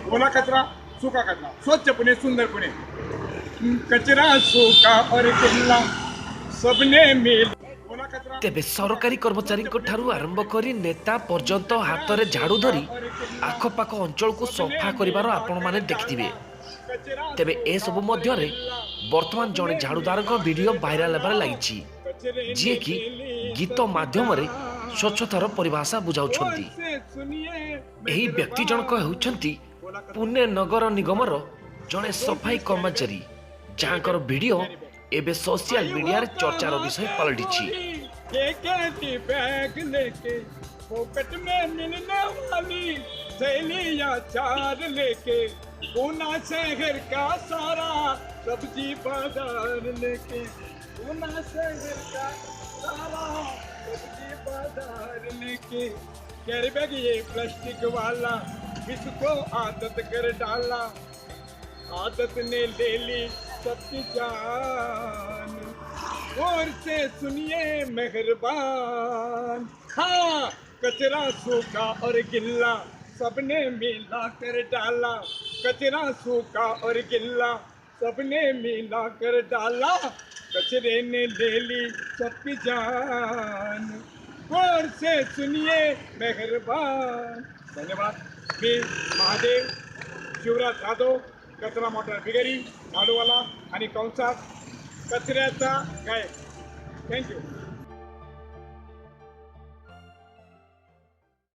ओला कचरा सुका कचरा स्वच्छ पुणे सुंदर पुणे कचरा सूखा और गिल्ला सबने मिल ओला कचरा तेबे सरकारी कर्मचारी ठारू आरंभ करी नेता पर्यंत हाथ में झाड़ू धरी आखपाख अंचल को सफा कर आपण मैंने देखिथिबे। तेबे ए सब मध्यरे वर्तमान जड़े झाड़ूदार वीडियो भाइराल होबार लागिछि, जी कि गीत माध्यम स्वच्छतार परिभाषा बुझाउछंती। एही व्यक्ति जनक हेउछंती पुणे नगर निगमर जड़े सफाई कर्मचारी, जहाँकर वीडियो एबे सोशल मीडिया रे चर्चार विषय पलटिछि। बैग लेके पॉकेट में मिलने वाली थैलियां चार लेके पूना शहर का सारा सब्जी बाजार लेके पूना शहर का सारा सब्जी बाजार लेके कैरी बैग ये प्लास्टिक वाला इसको आदत कर डाला, आदत ने ले ली सबकी जान, और से सुनिए मेहरबान। हाँ, कचरा सूखा और गिल्ला सबने मिला कर डाला, कचरा सूखा और गिल्ला सबने मिला कर डाला, कचरे ने ले ली सबकी जान, और से सुनिए मेहरबान। धन्यवाद। मी महादेव शिवराज जाधव, कचरा मोटर बिगरी झाडूवाला आणि कंसात कचऱ्याचा गायक। थँक्यू।